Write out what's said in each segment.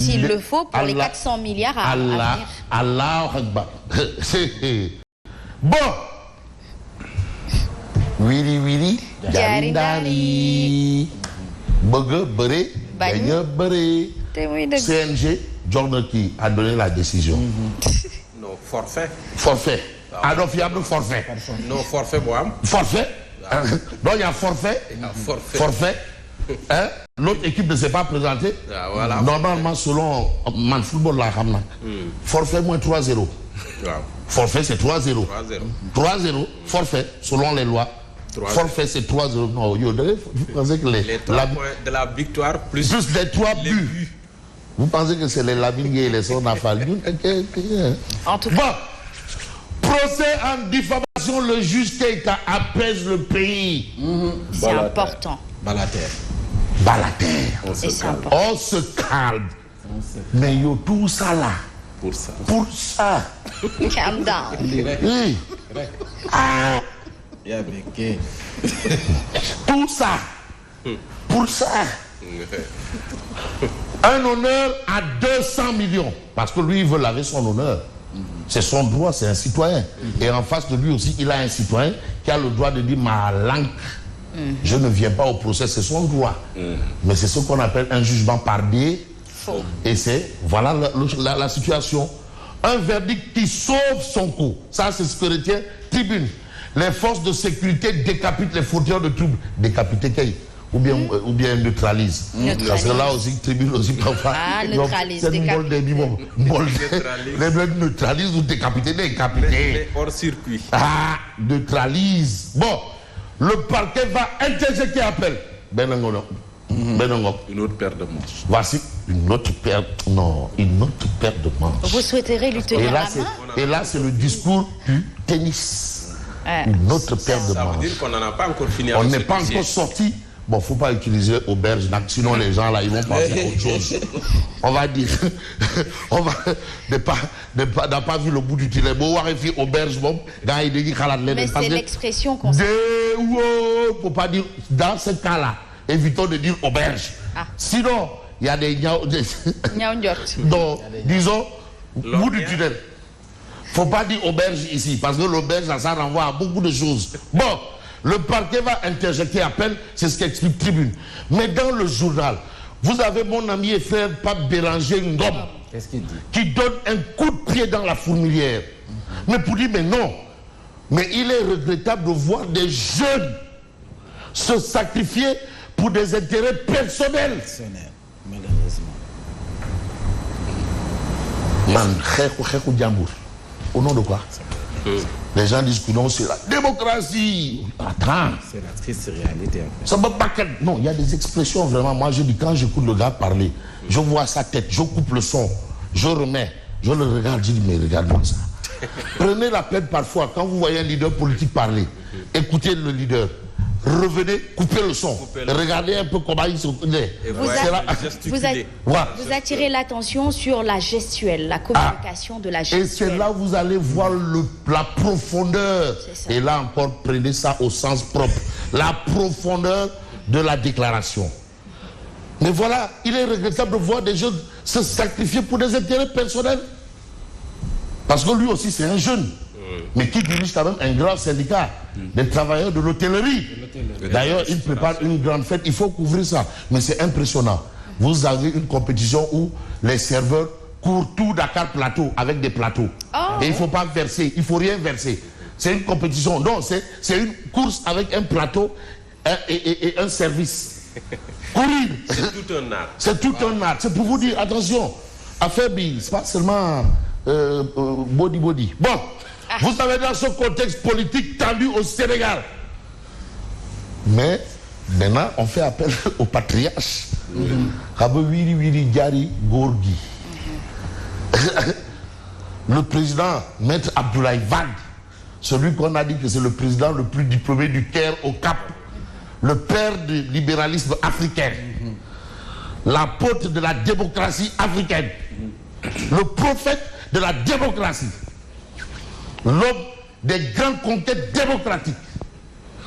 s'il le faut, pour les 400 milliards à venir. Allah Akbar. Bon. Wiri wiri. Jari dari. Bëgg bëre. Bañ a bëre. CNG. Jordan qui a donné la décision. Non, forfait. Forfait. Ah non, fiable forfait. Non, forfait, boam. Forfait. Donc il y a forfait. Forfait. Hein? L'autre équipe ne s'est pas présentée. Voilà. Normalement, selon Man Football, là, forfait moins 3-0. Wow. Forfait, c'est 3-0. 3-0. Forfait, selon les lois. Forfait, c'est 3-0. Non, vous pensez que les 3 points de la victoire plus les 3 buts. Vous pensez que c'est les Laminiers et les Sonafal. En tout cas. Bon. Procès en diffamation, le juge Keïta apaise le pays. C'est important. Balater. On se calme. Mais yo tout ça là. Pour ça. Calm down. Oui. Ah. Tout ça. Pour ça. Un honneur à 200 millions. Parce que lui, il veut laver son honneur. C'est son droit, c'est un citoyen. Et en face de lui aussi, il a un citoyen qui a le droit de dire ma langue. Je ne viens pas au procès, c'est son droit. Mais c'est ce qu'on appelle un jugement par défaut. Et c'est, voilà la situation. Un verdict qui sauve son coup. Ça, c'est ce que retient Tribune. Les forces de sécurité décapitent les fauteurs de troubles. Décapiter qui? Ou bien neutralise. Parce que là aussi, Tribune aussi parfois. Ah, neutralise. Neutralise ou décapiter, décapiter. Hors circuit. Ah, neutralise. Bon, le parquet va interjeter appel. Benangono. Une autre paire de manches. Voici une autre paire. Non, une autre paire de manches. Vous souhaiterez lui tenir la main? Et là, c'est le discours du tennis. Une autre paire de manches. Ça veut dire qu'on n'en a pas encore fini. On n'est pas encore sorti. Bon, faut pas utiliser auberge, sinon les gens là, ils vont penser à autre chose. On va dire, on va n'a pas vu le bout du tunnel. Bon, on va faire auberge, bon, mais c'est l'expression qu'on sait. Faut pas dire, dans ce cas-là, évitons de dire auberge. Sinon, il y a des donc, disons, bout du tunnel. Faut pas dire auberge ici, parce que l'auberge, ça renvoie à beaucoup de choses. Bon. Le parquet va interjeter appel, c'est ce qu'explique Tribune. Mais dans le journal, vous avez mon ami et frère Pape Béranger Ngom, qui donne un coup de pied dans la fourmilière. Mais pour dire, mais non, mais il est regrettable de voir des jeunes se sacrifier pour des intérêts personnels. Malheureusement. Au nom de quoi? Les gens disent que non, c'est la démocratie. Attends. C'est la triste réalité. Ça me baccane. Non, il y a des expressions vraiment. Moi, je dis, quand j'écoute le gars parler, je vois sa tête, je coupe le son, je remets, je le regarde, je dis, mais regarde-moi ça. Prenez la peine parfois, quand vous voyez un leader politique parler, écoutez le leader. Revenez, coupez le son. Regardez un peu comment il se... Vous attirez l'attention sur la gestuelle, la communication de la gestuelle. Et c'est là où vous allez voir la profondeur. Et là encore, prenez ça au sens propre. La profondeur de la déclaration. Mais voilà, il est regrettable de voir des jeunes se sacrifier pour des intérêts personnels. Parce que lui aussi, c'est un jeune. Mais qui dirige quand même un grand syndicat des travailleurs de l'hôtellerie. D'ailleurs, il prépare une grande fête, il faut couvrir ça. Mais c'est impressionnant. Vous avez une compétition où les serveurs courent tout Dakar Plateau avec des plateaux. Et il ne faut pas verser, il ne faut rien verser. C'est une compétition. Non, c'est une course avec un plateau et un service. Courir. C'est tout un art. C'est tout un art. C'est pour vous dire, attention, affaire Bill, c'est pas seulement body. Bon. Vous savez, dans ce contexte politique tendu au Sénégal. Mais maintenant, on fait appel au patriarche. Le président, Maître Abdoulaye Wade, celui qu'on a dit que c'est le président le plus diplômé du Caire au Cap, le père du libéralisme africain, l'apôtre de la démocratie africaine, le prophète de la démocratie. L'homme des grandes conquêtes démocratiques.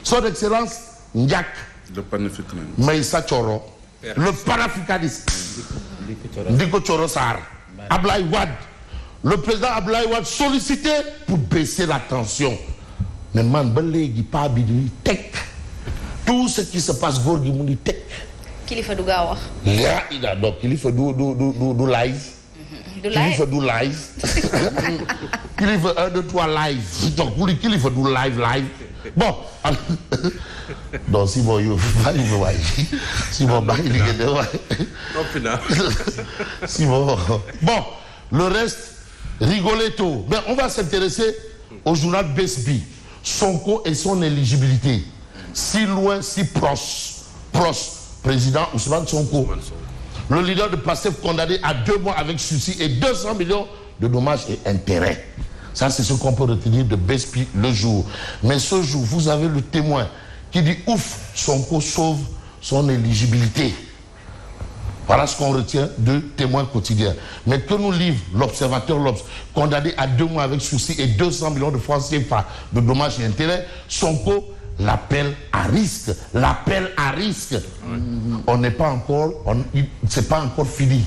Son Excellence Ndiak, le panafricanisme, Maïssa Thioro, le panafricanisme. Diko Thioro Sarr, Ablaye Wade. Le président Ablaye Wade sollicité pour baisser la tension. Mais man, pas tout ce qui se passe, Gorgi Mouni Tek. Kilifa du gaaw wax. Là, il a donc Kilifa du live. Kilifa du live. Kilifa 1, 2, 3 live. Donc, Kilifa du live. Bon. Donc, si bon, si bon, si bon. Bon, le reste, rigoletto. Mais on va s'intéresser au journal Besbi. Sonko et son éligibilité. Si loin, si proche. Président Ousmane Sonko. Le leader de PASTEF condamné à 2 mois avec sursis et 200 millions de dommages et intérêts. Ça, c'est ce qu'on peut retenir de Bespi le jour. Mais ce jour, vous avez le témoin qui dit ouf, Sonko sauve son éligibilité. Voilà ce qu'on retient de témoin quotidien. Mais que nous livre l'observateur L'Obs, condamné à 2 mois avec sursis et 200 millions de francs CFA de dommages et intérêts, Sonko l'appel à risque. L'appel à risque. On n'est pas encore, c'est pas encore fini.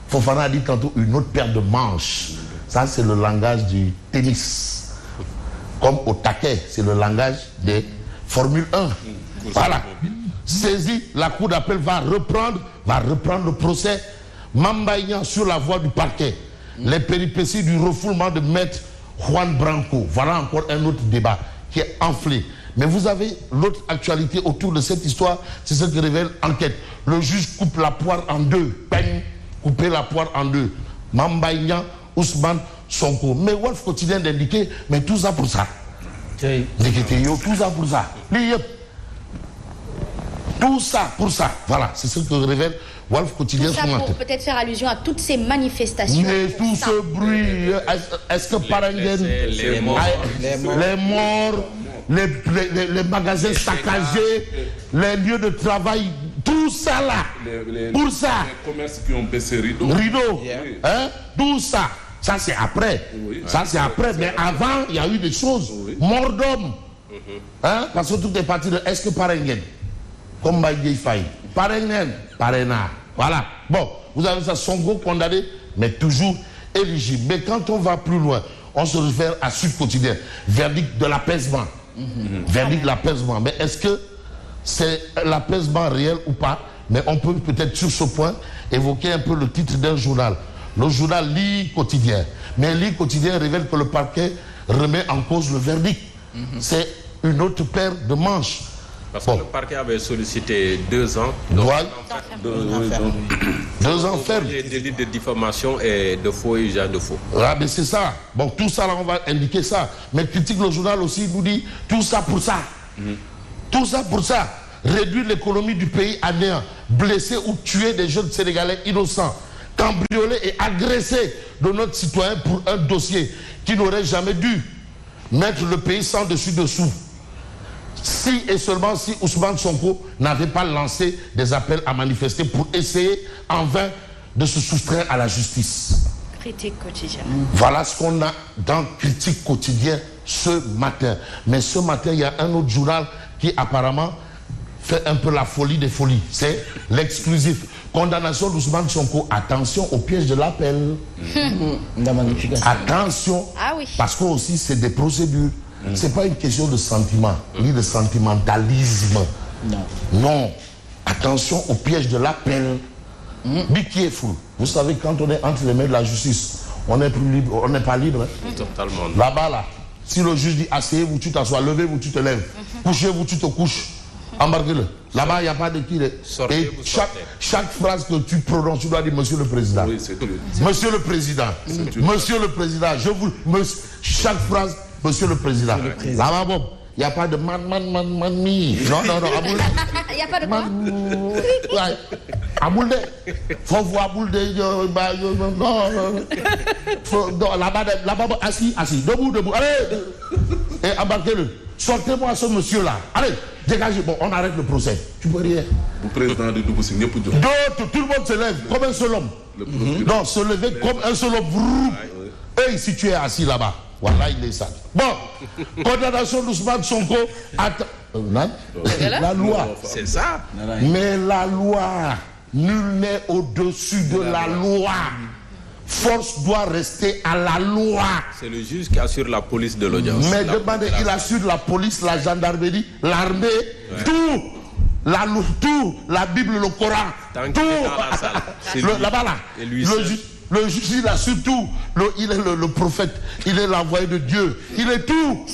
Fofana a dit tantôt une autre paire de manches. Ça, c'est le langage du tennis. Comme au taquet, c'est le langage des Formule 1. Voilà. Saisi, la cour d'appel va reprendre le procès. Mambaïan sur la voie du parquet. Les péripéties du refoulement de maître Juan Branco. Voilà encore un autre débat qui est enflé. Mais vous avez l'autre actualité autour de cette histoire, c'est ce que révèle l'enquête. Le juge coupe la poire en deux. Bang, couper la poire en deux. Mambaïan, Ousmane, Sonko. Mais Wolf quotidien d'indiquer, mais tout ça pour ça. Tout ça pour ça. Tout ça pour ça. Voilà, c'est ce que révèle Wolf quotidien. Tout ça pour peut-être faire allusion à toutes ces manifestations. Mais tout ce bruit, est-ce que Parengen, les morts, les magasins saccagés, les lieux de travail, tout ça là, pour ça. Les commerces qui ont baissé rideau. Hein, tout ça. Ça c'est après. Ça c'est après. Mais avant, il y a eu des choses. Mort d'homme. Hein, parce que tout est parti de est-ce que Parengen, comme Baïdi Faye, Parengen, Parena. Voilà. Bon, vous avez ça, Sonko condamné, mais toujours éligible. Mais quand on va plus loin, on se réfère à Sud Quotidien. Verdict de l'apaisement. Verdict de l'apaisement. Mais est-ce que c'est l'apaisement réel ou pas? Mais on peut peut-être sur ce point évoquer un peu le titre d'un journal. Le journal Li Quotidien. Mais Li Quotidien révèle que le parquet remet en cause le verdict. C'est une autre paire de manches. Parce que le parquet avait sollicité 2 ans. 2 ans ferme. Des délits de diffamation et de faux et usage de faux. Ah, mais c'est ça. Bon, tout ça, là, on va indiquer ça. Mais critique le journal aussi, nous dit tout ça pour ça. Tout ça pour ça. Réduire l'économie du pays à néant. Blesser ou tuer des jeunes Sénégalais innocents. Cambrioler et agresser de notre citoyen pour un dossier qui n'aurait jamais dû mettre le pays sans dessus-dessous. Si et seulement si Ousmane Sonko n'avait pas lancé des appels à manifester pour essayer en vain de se soustraire à la justice. Critique quotidienne. Voilà ce qu'on a dans Critique quotidien ce matin. Mais ce matin, il y a un autre journal qui apparemment fait un peu la folie des folies. C'est l'exclusif. Condamnation d'Ousmane Sonko. Attention au piège de l'appel. Attention. Ah oui. Parce que aussi c'est des procédures. C'est pas une question de sentiment, ni de sentimentalisme. Non. Attention au piège de l'appel. Be careful. Vous savez, quand on est entre les mains de la justice, on est plus libre, on n'est pas libre. Hein? Totalement. Là-bas, là, si le juge dit asseyez-vous, tu t'assois, levez-vous, tu te lèves, couchez-vous, tu te couches, embarquez-le. Là-bas, il n'y a pas de qui. Et chaque phrase que tu prononces, tu dois dire Monsieur le Président. Oui, c'est tout. Monsieur le Président. Monsieur le Président. Chaque phrase. Monsieur le Président. Là-bas, bon, il n'y a pas de man. Non. Il n'y a pas de quoi? Aboulde. Faut voir Aboulde. Non. Là-bas, assis. Debout. Allez. Et embarquez-le. Sortez-moi ce monsieur-là. Allez, dégagez. Bon, on arrête le procès. Tu peux rien. Le président de Doubou-Sing, d'autres, tout le monde se lève comme un seul homme. Non, se lever comme un seul homme. Et si tu es assis là-bas. Voilà, il est sale. Bon, condamnation d'Ousmane Sonko. La loi. C'est ça. Mais la loi. nul n'est au-dessus de la loi. Force doit rester à la loi. C'est le juge qui assure la police de l'audience. Mais demandez, il assure la police, la gendarmerie, l'armée, tout. Tout, la Bible, le Coran, Tant tout. qu'il est dans la salle, Là-bas, là. Et lui Le juge, il assure tout. Il est le prophète, il est l'envoyé de Dieu, il est tout.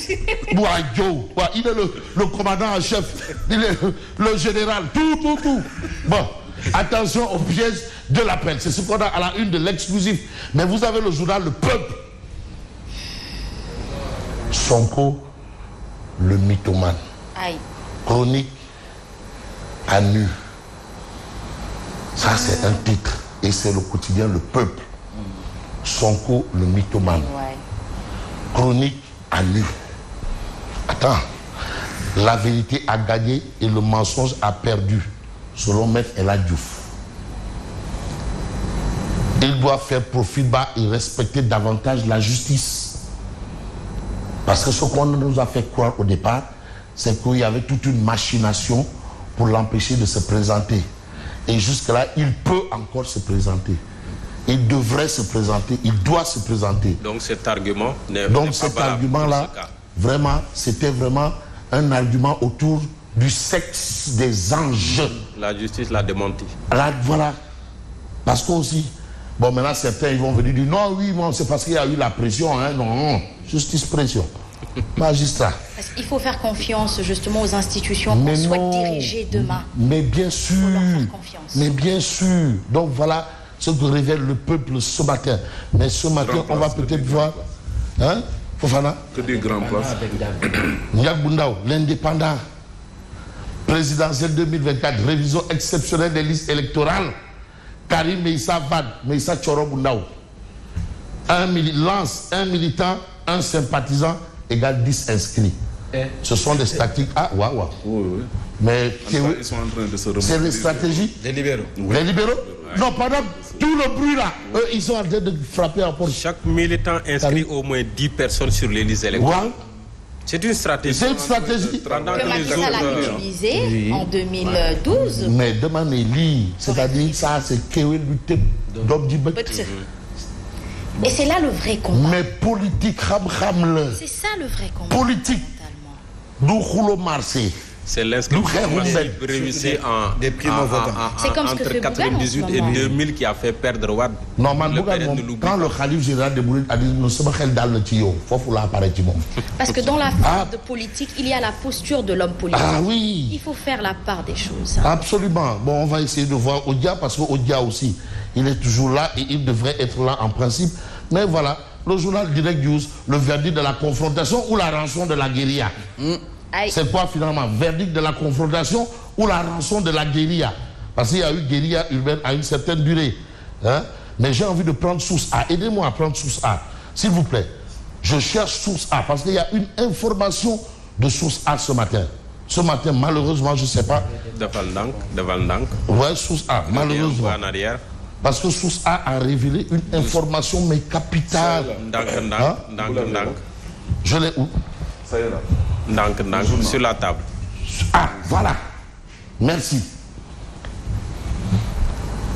Il est le commandant en chef, il est le général, tout. Bon, attention aux pièges de l'appel. C'est ce qu'on a à la une de l'exclusif. Mais vous avez le journal Le Peuple. Sonko, le mythomane. Aïe. Chronique à nu. Ça, c'est un titre. Et c'est le quotidien Le Peuple. Sonko, le mythomane. Ouais. Chronique à nu. Attends. La vérité a gagné et le mensonge a perdu, selon Maître El Hadji Diouf. Il doit faire profil bas et respecter davantage la justice. Parce que ce qu'on nous a fait croire au départ, c'est qu'il y avait toute une machination pour l'empêcher de se présenter. Et jusque-là, il peut encore se présenter. Il devrait se présenter, il doit se présenter. Donc cet argument n'est Donc pas cet valable argument-là, pour ce cas. vraiment, c'était vraiment un argument autour du sexe des anges. La justice l'a démenti. Là, voilà. Parce qu'aussi, bon, maintenant certains ils vont venir dire non, oui, bon, c'est parce qu'il y a eu la pression, hein, non, justice pression. Magistrat. Il faut faire confiance justement aux institutions qu'on souhaite diriger demain. Mais bien sûr. Il faut leur faire confiance. Mais bien sûr. Donc voilà ce que révèle le peuple ce matin. Mais ce matin, on va peut-être voir. Hein, Fofana? Que des grands places. Ndiak Bundao, l'indépendant. Présidentielle 2024, révision exceptionnelle des listes électorales. Karim Meïssa Vad, Meïssa Choro Bundao. Lance un militant, un sympathisant, égale 10 inscrits. Ce sont des statistiques. Ah, waouh. Oui. Mais Ils sont en train de se remonter. c'est les stratégies. Les libéraux. Les libéraux? Non, pendant tout le bruit là, eux, ils sont en train de frapper à porte. Chaque militant inscrit au moins 10 personnes sur les listes électorales. Ouais. C'est une stratégie. C'est une stratégie. Pendant Que que les Macky Sall a autres, utilisé en 2012. Mais demandez lire, c'est-à-dire ça, c'est Kewel Lutte d'Obdibek. Et c'est là le vrai combat. Mais politique, ramle. C'est ça le vrai combat. Politique, Totalement. d'Oukhoulo Marseille. c'est l'inscription massive réussie Des primo-votants. C'est comme ce que entre fait Bougane en ce 98 et moment. 2000 qui a fait perdre Wade. Non, man, Le Bougane, pérenne ne moom, l'oublie quand pas. le Khalif général de Mouride a dit nous sommes dans le tuyau, il faut l'apparaître. Parce que dans la forme de politique, il y a la posture de l'homme politique. Ah oui. Il faut faire la part des choses. Absolument. Bon, on va essayer de voir Odia parce que Odia aussi, il est toujours là et il devrait être là en principe. Mais voilà, le journal Direct News, le verdict de la confrontation ou la rançon de la guérilla. Aïe. C'est quoi finalement? Verdict de la confrontation ou la rançon de la guérilla? Parce qu'il y a eu guérilla urbaine à une certaine durée. Hein? Mais j'ai envie de prendre source A. Aidez-moi à prendre source A, s'il vous plaît. Je cherche source A parce qu'il y a une information de source A ce matin. Ce matin, malheureusement, je ne sais pas. Devant Dank. Ouais, source A, malheureusement. En arrière. Parce que source A a révélé une information mais capitale. Dank. Je l'ai où? Ça y est là. Dank, sur la table. Ah, voilà. Merci.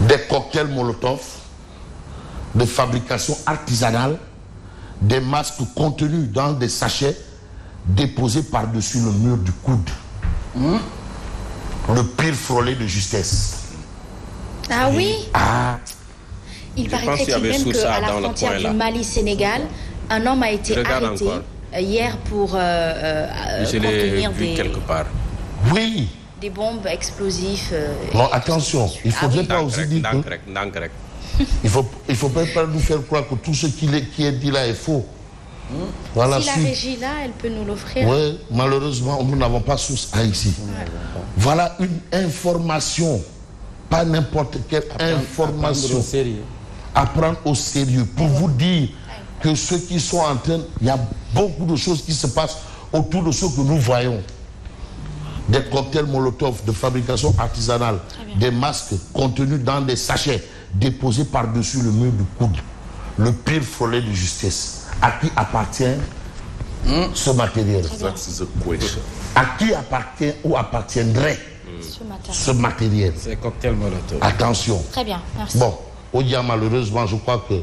Des cocktails Molotov, de fabrication artisanale, des masques contenus dans des sachets déposés par-dessus le mur du coude. Le pire frôlé de justesse. Ah oui. Ah, Il pense paraîtrait qu'il y avait même sous ça qu'à la dans le frontière coin, du là. Mali-Sénégal, un homme a été Regarde arrêté encore. hier pour Je l'ai contenir vu quelque part. oui. des bombes explosives. Non, attention, il ne faudrait pas Dank aussi rek, dire que... Dank rek. Il faut pas nous faire croire que tout ce qui est dit là est faux. Voilà, Si la suite. régie là, elle peut nous l'offrir. Oui, malheureusement, nous n'avons pas source A ici. Voilà une information, pas n'importe quelle information. À prendre au sérieux. Pour vous dire que ceux qui sont en train, il y a beaucoup de choses qui se passent autour de ce que nous voyons. Des cocktails Molotov de fabrication artisanale, des masques contenus dans des sachets déposés par-dessus le mur du coude. Le pire frôlé de justice. À qui appartient ce matériel? That's the question. À qui appartient ou appartiendrait ce matériel. C'est cocktail molotov. Attention. Très bien, merci. Bon, Odia, malheureusement, je crois que